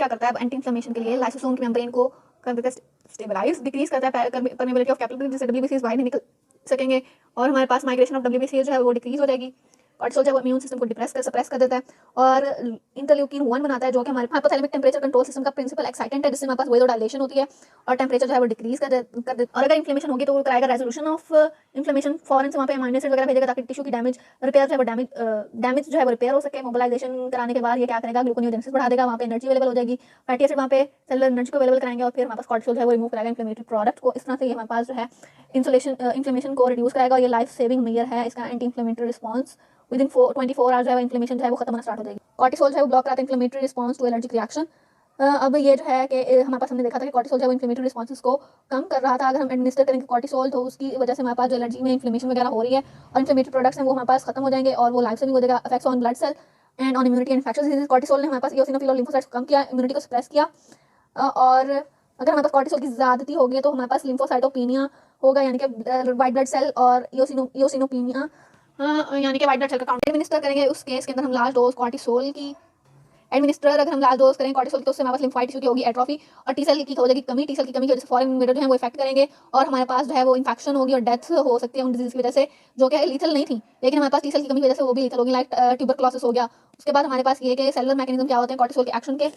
क्या करता है अब एंटी इन्फ्लेमेशन के लिए लाइसोसोम की मेम्ब्रेन को कर देता है स्टेबलाइज, डिक्रीज करता है परमेबिलिटी ऑफ कैपिलरी, जिससे डब्ल्यूबीसीज बाहर नहीं निकल सकेंगे और हमारे पास माइग्रेशन ऑफ डब्ल्यूबीसी जो है वो डिक्रीज हो जाएगी। कॉर्टिसोल जो है इम्यून सिस्टम को सप्रेस कर देता है और इंटरल्यूकिन 1 बनाता है जो कि हमारे हाइपोथैलेमिक टेम्परेचर कंट्रोल सिस्टम का प्रिंसिपल एक्साइटेंट है, जिससे हमारे पास वेलोडाइलेशन होती है और टेम्परेचर जो है वो डिक्रीज कर दे। और अगर इन्फ्लेमेशन होगी तो वो कराएगा रेजोल्यूशन ऑफ इन्फ्लेमेशन, फॉरन से वहाँ पे अमाइनो एसिड वगैरह भेजेगा ताकि टिश्यू की डैमेज रिपेयर जो है वो डैमेज जो है वो रिपेयर हो सके। मोबिलाइजेशन कराने के बाद ये क्या करेगा, ग्लूकोनियोजेनेसिस बढ़ा देगा, वहाँ पे एनर्जी अवेलेबल हो जाएगी, फैटी एसिड वहाँ पे सेलुलर एनर्जी को अवेलेबल कराएंगे और फिर हमारे पास कॉर्टिसोल जो है वो रिमूव कराएगा इन्फ्लेमेटरी प्रोडक्ट को। इस तरह से ये हमारे पास जो है इन्फ्लेमेशन को रिड्यूस कराएगा और ये लाइफ सेविंग मेजर है इसका anti inflammatory response. Within 24 hours जो है इन्फ्लेमेशन जो है वो खत्म होना स्टार्ट हो जाएगी। कॉर्टिसोल जो है वो ब्लॉक कराता है inflammatory response to allergic reaction. अब ये जो है कि हमारे पास हमने देखा था कि कॉर्टिसोल जो है वो इन्फ्लेमेटरी रिस्पॉन्सेस को कम कर रहा था। अगर हम एडमिनिस्टर करेंगे कॉर्टिसोल तो उसकी वजह से हमारे पास जो एलर्जी में इन्फ्लेमेशन वगैरह हो रही है और इन्फ्लेमेटरी प्रोडक्ट्स हैं वो हमारे पास खत्म हो जाएंगे और वो लाइफ सेविंग हो जाएगा। Effects on blood cell and on immunity and infections disease. Cortisol ने हमारे पास इओसिनोफिल और लिम्फोसाइट्स को कम किया, इम्यूनिटी को सप्रेस किया और अगर हमारे पास कॉर्टिसोल की ज़्यादती होगी तो हमारे पास लिम्फोसाइटोपिनिया होगा, यानी कि वाइट ब्लड सेल और इओसिनोपिनिया यानी कि वाइट ब्लड सेल का काउंट एडमिनिस्टर करेंगे। उस केस के अंदर हम लास्ट डोज कॉर्टिसोल की एडमिनिस्टर अगर हम लास्ट डोज करें कॉर्टिसोल तो उससे हमारे पास लिम्फोसाइट टिश्यू की होगी एट्रोफी और टी सेल की हो जाएगी कमी। टी सेल की कमी की वजह से फॉरेन इन्वेडर जो है वो इफेक्ट करेंगे और हमारे पास जो है वो इन्फेक्शन होगी और डेथ हो सकती है उन डिजीज की वजह से, जो कि लीथल नहीं थी लेकिन हमारे पास टी सेल की कमी की वजह से वो भी लीथल होगी, लाइक ट्यूबरक्लोसिस हो गया। उसके बाद हमारे पास ये कि सेलुलर मैकेनिज्म क्या होते हैं कॉर्टिसोल के एक्शन के।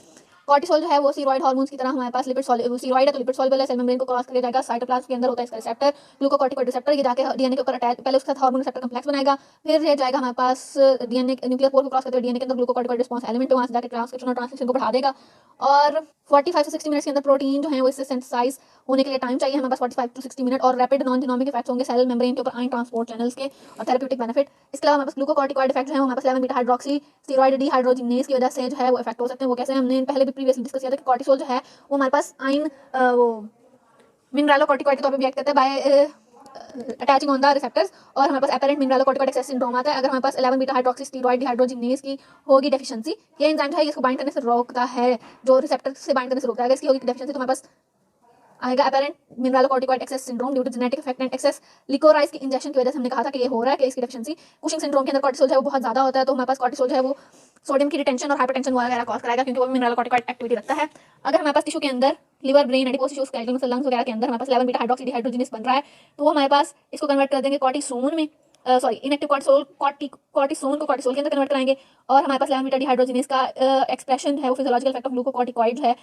कॉर्टिसोल जो है वो स्टीरॉइड हार्मोन्स की तरह हमारे पास स्टीरॉइड है तो लिपिड सॉल्युबल है, सेल मेम्ब्रेन को क्रॉस कर जाएगा, साइटोप्लाज्म के अंदर होता है इसका रिसेप्टर ग्लूकोकॉर्टिकॉइड रिसेप्टर, ये जाके डीएनए के ऊपर अटैच, पहले उसके साथ हार्मोन रिसेप्टर कॉम्प्लेक्स बनाएगा, फिर ये जाएगा हमारे पास डीएनए न्यूक्लियर पोर को क्रॉस करते हुए डीएनए के अंदर ग्लूकोकॉर्टिकॉइड रिस्पांस एलिमेंट, वहां से जाके ट्रांसक्रिप्शन और ट्रांसलेशन को बढ़ा देगा और 45 से 60 मिनट्स के अंदर प्रोटीन जो है वो इससे सिंथेसाइज होने के लिए टाइम चाहिए हमारे पास 45 टू 60 मिनट और रैपिड नॉन जीनोमिक इफेक्ट्स होंगे सेल मेम्ब्रेन के ऊपर आयन ट्रांसपोर्ट चैनल्स के और थेरेप्यूटिक बेनिफिट। इसके अलावा हमारे पास ग्लूकोकॉर्टिकॉइड इफेक्ट जो है हमारे पास 11 बीटा हाइड्रोक्सी स्टीरॉइड डिहाइड्रोजिनेज की वजह से जो है वो इफेक्ट हो सकते हैं। वो कैसे, हमने पहले भी प्रीवियसली डिस्कस किया था कि कॉर्टिसोल जो है वो हमारे पास आयन वो मिनरलोकॉर्टिकॉइड के तौर पे भी एक्ट करता है bye attaching on the receptors और हमारे पास एपेरेंट मिनरलोकॉर्टिकॉइड एक्सेस सिंड्रोम आता है अगर हमारे पास 11 बीटा हाइड्रोक्सी स्टीरॉइड डिहाइड्रोजिनेज की होगी डेफिशिएंसी। ये एंजाइम जो है इसको बाइंड करने से रोकता है, जो रिसेप्टर से बाइंड करने से रोकता है। अगर इसकी होगी डेफिशिएंसी तो हमारे पास आएगा apparent mineralocorticoid excess syndrome due to genetic effect and excess liquorice की इंजेक्शन की वजह से हमने कहा था कि ये हो रहा है कि इसकी डेफिशिएंसी। कुशिंग सिंड्रोम के अंदर कॉर्टिसोल जो है वो बहुत ज्यादा होता है तो हमारे पास कॉर्टिसोल जो है वो सोडियम की रिटेंशन और हाइपरटेंशन वगैरह कॉज कराएगा क्योंकि वो मिनरलोकॉर्टिकॉइड एक्टिविटी रखता है। अगर हमारे पास टिश्यू के अंदर liver brain adipose tissue skeletal muscle lungs वगैरह के अंदर हमारे पास 11 बीटा हाइड्रोक्सी डिहाइड्रोजिनेज बन रहा है तो वो हमारे पास इसको कन्वर्ट कर देंगे कॉर्टिसोन में, सॉरी इनएक्टिव कॉर्टिसोन को कॉर्टिसोल के अंदर कन्वर्ट कराएंगे और हमारे पास 11 बीटा डिहाइड्रोजिनेज का एक्सप्रेशन है वो फिजियोलॉजिकल इफेक्ट ऑफ ग्लूकोकॉर्टिकॉइड है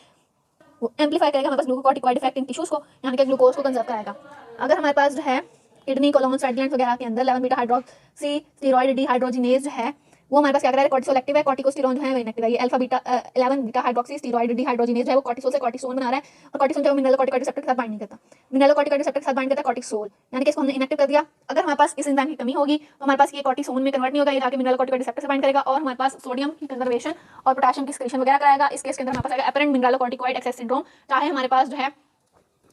वो एम्पलीफाई करेगा हमारे पास ग्लूकोकॉर्टिकॉइड इफेक्ट इन टिश्यूज को, यानी कि ग्लूकोज को कंजर्व कराएगा। अगर हमारे पास जो है किडनी कोलोन फैट ग्लैंड्स वगैरह के अंदर 11 बीटा हाइड्रोक्सी स्टीरॉइड डिहाइड्रोजिनेज जो है वो हमारे पास क्या कर रहा है, कॉर्टिसोल एक्टिव है, कॉर्टिकोस्टेरॉन जो है वो इनएक्टिव है। ये alpha beta 11 beta hydroxy steroid dehydrogenase है वो कॉर्टिसोल से कॉर्टिसोन बना रहा है और कॉर्टिसोन जो है मिनरलोकॉर्टिकॉइड रिसेप्टर के साथ बाइंड नहीं करता, मिनरलोकॉर्टिकॉइड रिसेप्टर के साथ बाइंड करता है कॉर्टिसोल, यानी कि इसको हमने इनएक्टिव कर दिया। अगर हमारे पास इस एंजाइम की कमी होगी तो हमारे पास ये कॉर्टिसोन में कन्वर्ट नहीं होगा, ये जाके मिनरलोकॉर्टिकॉइड रिसेप्टर से बाइंड करेगा और हमारे पास सोडियम की कंजर्वेशन और पोटेशियम की एक्सक्रीशन वगैरह कराएगा। इस केस के अंदर हमारे पास आएगा एपेरेंट मिनरलोकॉर्टिकॉइड एक्सेस सिंड्रोम, चाहे हमारे पास जो है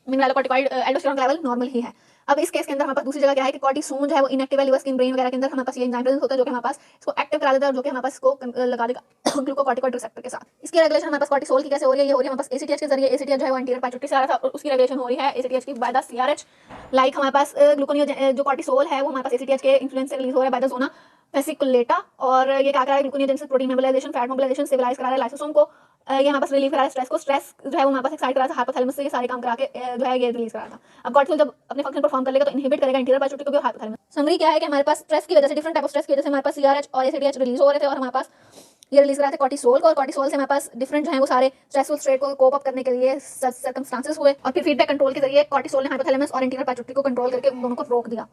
मिनरलोकॉर्टिकॉइड एल्डोस्टेरॉन लेवल नॉर्मल ही है। अब इस केस के अंदर हमारे पास दूसरी जगह क्या है कि कॉर्टिसोन जो है वो इनएक्टिव है लिवर स्किन ब्रेन वगैरह के अंदर हमारे पास ये एंजाइम प्रेजेंट होता है जो कि हमारे पास इसको एक्टिव करा देता है और जो कि हमारे पास इसको लगा देगा ग्लूकोकॉर्टिकॉइड रिसेप्टर के साथ। इसकी रेगुलेशन हमारे पास कॉर्टिसोल की कैसे हो रही है, ये हो रही है हमारे पास एसीटीएच के जरिए। एसीटीएच जो है वो एंटीरियर पाइट्यूटरी से आ रहा था और उसकी रेगुलेशन हो रही है एसीटीएच की बाय द सीआरएच। लाइक हमारे पास ग्लूकोनियोजेन जो कॉर्टिसोल है वो हमारे पास एसीटीएच के इन्फ्लुएंस से रिलीज हो रहा है बाय द जोना वेसिकुलेटा और ये क्या कर रहा है gluconeogenesis protein mobilisation fat mobilisation stabilise करा रहा है लाइसोसोम को, ये हमारे पास रिलीव करा रहा है स्ट्रेस को, स्ट्रेस जो है वो हमारे पास एक्साइट करा रहा है हाइपोथैलेमस से, ये सारे काम करा के जो है ये रिलीज करा था। अब कॉर्टिसोल जब अपने फंक्शन परफॉर्म कर लेगा तो इनहिबिट करेगा इंटीरियर पाइट्यूटरी को भी और हाइपोथैलेमस। समरी क्या है कि हमारे पास स्ट्रेस की वजह से डिफरेंट टाइप ऑफ स्ट्रेस की वजह से हमारे पास सीआरएच और एसीटीएच रिलीज हो रहे थे और हमारे पास ये रिलीज करा थे कॉर्टिसोल को और कॉर्टिसोल से हमारे पास डिफरेंट जो है वो सारे स्ट्रेसफुल स्टेट को कोप अप करने के लिए सर्कमस्टांसेस हुए और फिर फीडबैक कंट्रोल के जरिए कॉर्टिसोल ने हाइपोथैलेमस और इंटीरियर पाइट्यूटरी को कंट्रोल करके उन दोनों को रोक दिया।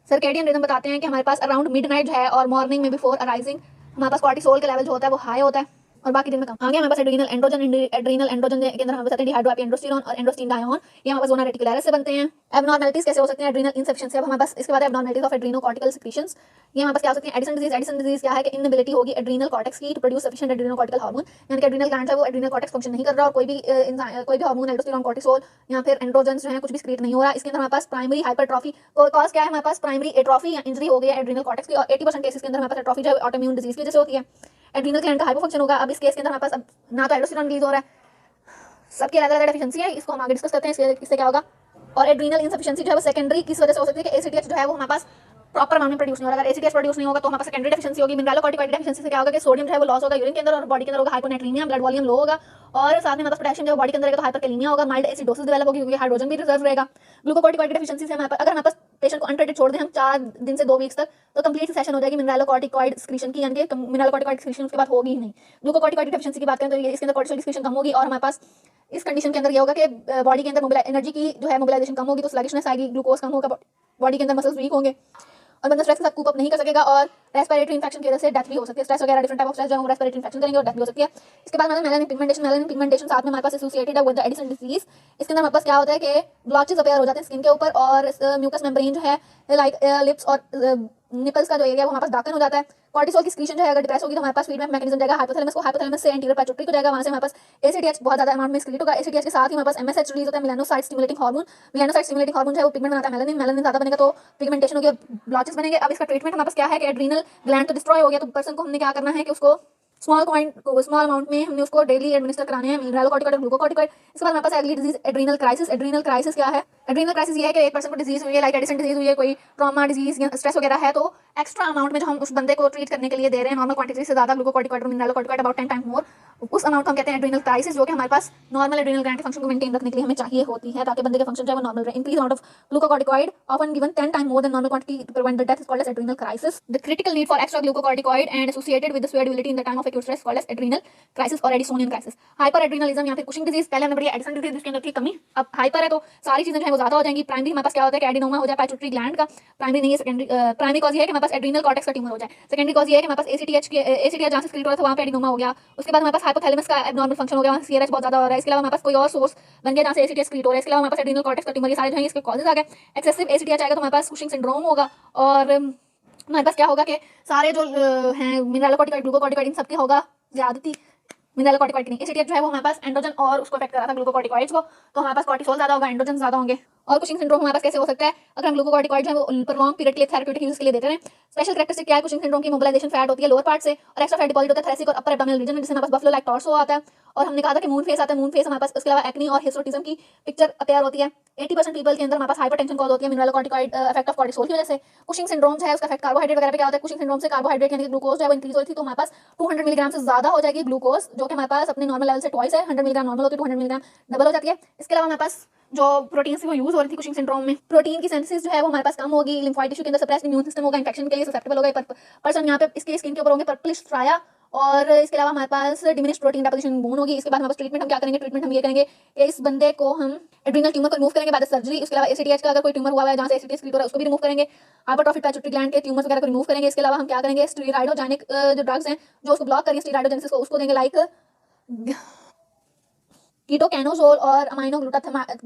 सर्केडियन रिदम बताते हैं कि हमारे पास अराउंड मिडनाइट जो है और मॉर्निंग में बिफोर अराइजिंग हमारे पास कॉर्टिसोल के लेवल जो होता है वो हाई होता है और बाकी दिन में कम। आगे हमारे पास एड्रीनल एंड्रोजन के अंदर हमारे पास एंटीहाइड्रो एंड्रोस्टेरोन और एंड्रोस्टिन ये हमारे पास जोना रेटिकुलरिस से बनते हैं। एब्नॉर्मलिटीज कैसे हो सकती हैं, एड्रीनल इनसफिशिएंसी। अब हमारे पास इसके बाद एब्नॉर्मलिटीज ऑफ एड्रीनोकॉर्टिकल सिक्रीशंस, ये हमारे पास क्या हो सकती है एडिशन डिजीज क्या है कि इनएबिलिटी होगी एड्रीनल कॉर्टेक्स की टू प्रोड्यूस सफिशिएंट एड्रीनोकॉर्टिकल हार्मोन, यानी कि एड्रीनल ग्लैंड है वो एड्रीनल कॉर्टेक्स फंक्शन नहीं कर रहा और कोई भी हार्मोन एल्डोस्टेरोन कॉर्टिसोल या फिर एंड्रोजन्स जो है कुछ भी क्रिएट नहीं हो रहा। इसके अंदर हमारे पास प्राइमरी हाइपरट्रॉफी कॉज क्या है, हमारे पास प्राइमरी एट्रोफी या इंजरी हो गई है एड्रीनल कॉर्टेक्स की और 80% केसेस के अंदर हमारे पास एट्रोफी जो है ऑटोइम्यून डिजीज की वजह से होती है। एड्रीनल ग्लैंड का हाइपोफंक्शन होगा। अब इस केस के अंदर हमारे पास ना तो एल्डोस्टेरोन रिलीज हो रहा है, सबकी अलग अलग डेफिशिएंसी है, इसको हम आगे डिस्कस करते हैं इससे क्या होगा। और एड्रीनल इनसफिशिएंसी जो है वो सेकेंडरी किस वजह से हो सकती है कि एसीटीएच जो है वो हमारे पास प्रॉपर अमाउंट में प्रोड्यूस नहीं हो रहा। अगर एसीटीएच प्रोड्यूस नहीं होगा तो हमारे पास सेकेंडरी डेफिशिएंसी होगी। मिनरलोकॉर्टिकॉइड डेफिशिएंसी से क्या होगा कि सोडियम जो है वो लॉस होगा यूरिन के अंदर और बॉडी के अंदर होगा हाइपोनेट्रीमिया, ब्लड वॉल्यूम लो होगा और साथ में मतलब पोटेशियम जो बॉडी के अंदर रहेगा तो हाइपरकैलेमिया होगा, माइल्ड एसिडोसिस डेवलप होगी क्योंकि हाइड्रोजन भी रिजर्व रहेगा। ग्लूकोकॉर्टिकॉइड डेफिशिएंसी से अगर हमारे पास पेशेंट को अनट्रीटेड छोड़ दें हम 4 दिन से 2 वीक्स तक तो कंप्लीट सेशन हो जाएगी मिनरलोकॉर्टिकॉइड एक्सक्रीशन की, यानी कि मिनरलोकॉर्टिकॉइड एक्सक्रीशन उसके बाद होगी ही नहीं। ग्लूकोकॉर्टिकॉइड डेफिशिएंसी की बात करें तो ये इसके अंदर कोर्टिसोल एक्सक्रीशन कम होगी और हमारे पास इस कंडीशन के अंदर ये होगा कि बॉडी के अंदर एनर्जी की जो है मोबिलाइजेशन कम होगी तो स्लगिशनेस आएगी, ग्लूकोज कम होगा, बॉडी के अंदर मसल्स वीक होंगे और बंदा स्ट्रेस के साथ कूप अप नहीं कर सकेगा और रेस्पिरेटरी इन्फेक्शन की वजह से डेथ भी हो सकती है। स्ट्रेस वगैरह डिफरेंट टाइप ऑफ स्ट्रेस जो है रेस्पिरेटरी इन्फेक्शन करेंगे और डेथ भी हो सकती है। इसके बाद मतलब मेलानिन पिगमेंटेशन साथ में हमारे पास एसोसिएटेड है विद द एडिसन डिजीज। इसके अंदर हमारे पास क्या होता है कि ब्लॉचेस अपेयर हो जाते हैं स्किन के ऊपर और म्यूकस मेम्ब्रेन जो है लाइक लिप्स और निपल्स का जो एरिया वो हमारे पास डार्कन हो जाता है। कॉर्टिसोल की एक्सक्रीशन जो है अगर डिप्रेस होगी तो हमारे पास फीडबैक मैकेनिज्म जाएगा हाइपोथैलेमस से एंटीरियर पैट्यूटरी को जाएगा, वहां से हमारे पास एसीटीएच बहुत ज्यादा अमाउंट में एक्सक्रीट होगा। एसीटीएच के साथ ही हमारे पास एमएसएच रिलीज होता है, मेलानोसाइट स्टिमुलेटिंग हार्मोन जो है वो पिगमेंट बनाता है मेलानिन ज्यादा बनेगा तो पिगमेंटेशन होगी, ब्लॉचेस बनेंगे। अब इसका ट्रीटमेंट हमारे पास क्या है कि एड्रीनल ग्लैंड तो डिस्ट्रॉय हो गया तो पर्सन को हमने क्या करना है कि उसको स्मॉल अमाउंट में हमने उसको डेली एडमिनिस्टर कराने हैं मिनरलोकॉर्टिकॉइड और ग्लूकोकॉर्टिकॉइड। इसके बाद हमारे पास अगली disease adrenal crisis. Adrenal crisis क्या है? एड्रीनल क्राइसिस ये है कि एक पर्सन को डिजीज हुई है लाइक एडिसन डिजीज हुई है, कोई ट्रॉमा डिजीज या स्ट्रेस वगैरह है तो एक्स्ट्रा अमाउंट में जो हम उस बंदे को ट्रीट करने के लिए दे रहे हैं नॉर्मल क्वांटिटी से ज्यादा ग्लूकोकॉर्टिकॉइड और मिनरलोकॉर्टिकॉइड अबाउट 10 टाइम मोर, उस अमाउंट को हम कहते हैं एड्रीनल क्राइसिस, जो कि हमारे पास नॉर्मल एड्रीनल ग्लैंड के फंक्शन को मेंटेन रखने के लिए हमें चाहिए होती है ताकि बंदे के फंक्शन जो है वो नॉर्मल रहे। Increase amount of glucocorticoid often given 10 time more than normal quantity to prevent the death is called as adrenal crisis. The critical need for extra glucocorticoid and associated with the susceptibility in the time of acute stress called as adrenal crisis और Addisonian crisis. Hyper एड्रीनलिज्म या फिर Cushing disease, पहले हमने पढ़ी Addison disease जिसके अंदर थी कमी, अब हाइपर है तो सारी चीजें जो है वो ज्यादा हो जाएंगी। प्राइमरी हमारे पास क्या होता है कि एडिनोमा हो जाए पैट्यूटरी ग्लैंड का, प्राइमरी नहीं है सेकेंडरी। प्राइमरी कॉज ये है कि हमारे पास एड्रीनल कॉर्टेक्स का ट्यूमर हो जाए, सेकेंडरी कॉज ये है कि हमारे पास एसीटीएच जहां से स्क्रीट हो रहा था वहां पे एडिनोमा हो गया, उसके बाद हमारे पास हाइपोथैलेमस का एब्नॉर्मल फंक्शन हो गया, वहां सीआरएच बहुत ज्यादा हो रहा है, इसके अलावा हमारे पास कोई और सोर्स बन गया जहां से एसीटीएच स्क्रीट हो रहा है, इसके अलावा हमारे पास एड्रीनल कॉर्टेक्स का ट्यूमर, ये सारे जो है इसके कॉजेज आ गए। एक्सेसिव एसीटीएच आएगा तो हमारे पास कुशिंग सिंड्रोम होगा और हमारे पास क्या होगा कि सारे जो हैं मिनरलोकॉर्टिकॉइड ग्लूकोकॉर्टिकॉइड इन सबके होगा ज्यादती मिनरलोकॉर्टिकॉइड नहीं। एसीटीएच जो है वो हमारे पास एंड्रोजन और उसको अफेक्ट कर रहा था ग्लूकोकॉर्टिकॉइड्स को, तो हमारे पास कॉर्टिसोल ज्यादा होगा, एंड्रोजन ज्यादा होंगे। और कुशिंग सिंड्रोम हमारे पास कैसे हो सकता है? अगर हम ग्लूकोकॉर्टिकॉइड जो है वो पर लॉन्ग पीरियड के लिए थेरेप्यूटिक यूज के लिए देते हैं। स्पेशल कैरेक्टरिस्टिक क्या है कुशिंग सिंड्रोम की? मोबिलाइजेशन फैट होती है लोअर पार्ट से और एक्स्ट्रा फैट डिपॉजिट होता है थैलेसिक और अपर एब्डोमिनल रीजन में, जिससे हमारे पास बफलो लाइक टॉर्सो आता है और हमने कहा था कि मून फेस आता है, मून फेस हमारे पास। उसके अलावा एक्नी और हिस्टोटिज्म की पिक्चर अपेयर होती है। 80% पीपल के अंदर हमारे पास हाइपरटेंशन कॉज होती है मिनरलोकॉर्टिकॉइड इफेक्ट ऑफ कॉर्टिसोल की वजह से। कुशिंग सिंड्रोम जो है उसका इफेक्ट कार्बोहाइड्रेट वगैरह पे क्या होता है? कुशिंग सिंड्रोम से कार्बोहाइड्रेट यानी कि ग्लूकोज जो है वो इंक्रीज होती थी तो हमारे पास 200 मिलीग्राम से ज्यादा हो जाएगी ग्लूकोज, जो कि हमारे पास अपने नॉर्मल लेवल से ट्वाइस है। 100 मिलीग्राम नॉर्मल होती है, 200 मिलीग्राम डबल हो जाती है। इसके अलावा हमारे पास जो प्रोटीन वो यूज हो रही थी कुशिंग सिंड्रोम में, प्रोटीन की सिंथेसिस जो है वो हमारे पास कम होगी, लिम्फोइड टिश्यू के अंदर सप्रेस्ड इम्यून सिस्टम होगा, इंफेक्शन के लिए ससेप्टेबल होगा पर्सन। यहाँ पे इसके स्किन के ऊपर होंगे पर्पलिश ट्राया और इसके अलावा हमारे पास डिमिनिश प्रोटीन डेपोजिशन बोन होगी। इसके बाद हमारे पास ट्रीटमेंट हम क्या करेंगे? ट्रीटमेंट हम ये करेंगे कि इस बंदे को हम एड्रीनल ट्यूमर को रिमूव करेंगे बाद सर्जरी। उसके अलावा एसीटीएच का अगर कोई ट्यूमर हुआ है जहां से एसीटीएच क्रिएट हो रहा है उसको भी रिमूव करेंगे। हाइपरट्रॉफिक पैट्यूटरी ग्लैंड के ट्यूमर्स वगैरह को रिमूव करेंगे। इसके अलावा हम क्या करेंगे? स्टेरॉइडोजेनिक जो ड्रग्स हैं जो उसको ब्लॉक करेंगे स्टेरॉइडोजेनेसिस को, उसको देंगे लाइक कीटोकैनोजोल और अमाइनो ग्लूटाथामाइड,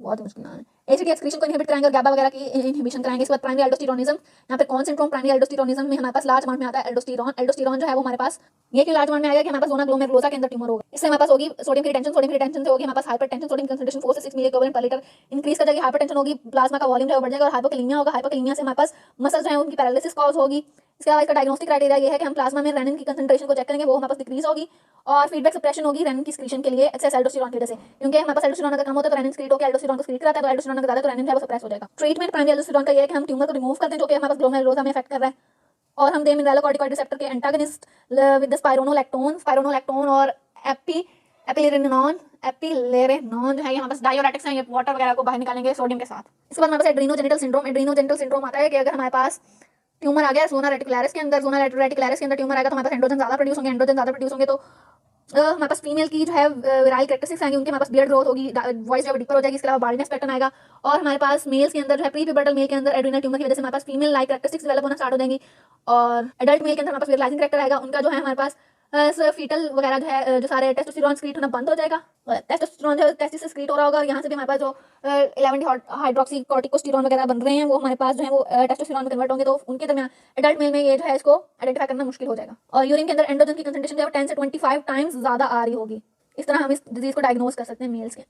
बहुत मुश्किल नाम है। एसीटी एक्सक्रीशन को इनहिबिट कराएंगे और गाबा वगैरह की इनहिबिशन कराएंगे। इसके बाद प्राइमरी एल्डोस्टेरोनिज्म, यहाँ पे कौन सिंड्रोम? प्राइमरी एल्डोस्टेरोनिज्म में हमारे पास लार्ज अमाउंट में आता है एल्डोस्टेरॉन जो है वो हमारे पास ये क्यों लार्ज अमाउंट में आएगा कि हमारे पास जोना ग्लोमेरुलोसा के अंदर ट्यूमर होगा। इससे हमारे पास होगी सोडियम की रिटेंशन से होगी हमारे पास हाइपरटेंशन, सोडियम कंसंट्रेशन 4 से 6 मिली इक्विवेलेंट पर लीटर इंक्रीज कर जाएगी, हाइपरटेंशन होगी, प्लाज्मा का वॉल्यूम जो है बढ़ जाएगा और हाइपोकैलेमिया होगा। हाइपोकैलेमिया से हमारे पास मसल्स जो है उनकी पैरालिसिस कॉज होगी। इसके अलावा इसका डायग्नोस्टिक क्राइटेरिया ये है कि हम प्लाज्मा में रेनिन की कंसंट्रेशन को चेक करेंगे, वो हमारे पास डिक्रीज होगी और फीडबैक सप्रेशन होगी रेनिन की एक्सक्रीशन के लिए एक्सेस एल्डोस्टेरॉन की वजह से, क्योंकि हमारे पास एल्डोस्टेरॉन अगर कम होता है तो रेनिन एक्सक्रीट होकर एल्डोस्टेरॉन को एक्सक्रीट कराता है, तो एल्डोस्टेरॉन अगर ज्यादा तो रेनिन जो है वो सप्रेस हो जाएगा। ट्रीटमेंट प्राइमरी एल्डोस्टेरॉन का ये है कि हम ट्यूमर को रिमूव करते हैं जो कि हमारे पास ग्लोमेरुलोसा में इफेक्ट कर रहा है और हम दें मिनरलोकॉर्टिकॉइड रिसेप्टर के एंटागनिस्ट विद द स्पाइरोनोलैक्टोन और एपिलेरेनॉन जो है यहाँ पास डायोरेटिक्स हैं, ये वाटर वगैरह को बाहर निकालेंगे सोडियम के साथ। इसके बाद हमारे पास एड्रीनोजेनिटल सिंड्रोम आता है कि अगर हमारे पास ट्यूमर आ गया जोना रेटिकुलरिस के अंदर ट्यूमर आएगा तो हमारे पास एंड्रोजन ज्यादा प्रोड्यूस होंगे तो हमारे पास फीमेल की जो है विराइल कैरेक्टरिस्टिक्स आएंगी, उनके हमारे पास बियर्ड ग्रोथ होगी, वॉइस जो है डीपर हो जाएगी। इसके अलावा बाल्डनेस पैटर्न आएगा और हमारे पास मेल्स के अंदर जो है प्री प्यूबर्टल मेल के अंदर एड्रीनल ट्यूमर की वजह से हमारे पास फीमेल लाइक कैरेक्टरिस्टिक्स डेवलप होना स्टार्ट हो जाएंगी और एडल्ट मेल के अंदर हमारे पास विरलाइजिंग कैरेक्टर आएगा, उनका जो है हमारे पास फीटल वगैरह जो है जो सारे टेस्टोस्टेरॉन स्क्रीट होना बंद हो जाएगा। टेस्टोस्टेरॉन जो टेस्टिस से स्क्रीट हो रहा होगा और यहाँ से भी हमारे पास जो 11 हाइड्रोक्सी कॉर्टिकोस्टेरॉन वगैरह बन रहे हैं वो हमारे पास जो है वो टेस्टोस्टेरॉन में कन्वर्ट होंगे, तो उनके दरमियान एडल्ट मेल में ये जो है इसको आइडेंटिफाई करना मुश्किल हो जाएगा। और यूरिन के अंदर एंड्रोजन की कंसंट्रेशन जो है 10 से 25 टाइम्स ज्यादा आ रही होगी। इस तरह हम इस डिजीज को डायग्नोज कर सकते हैं मेल्स के।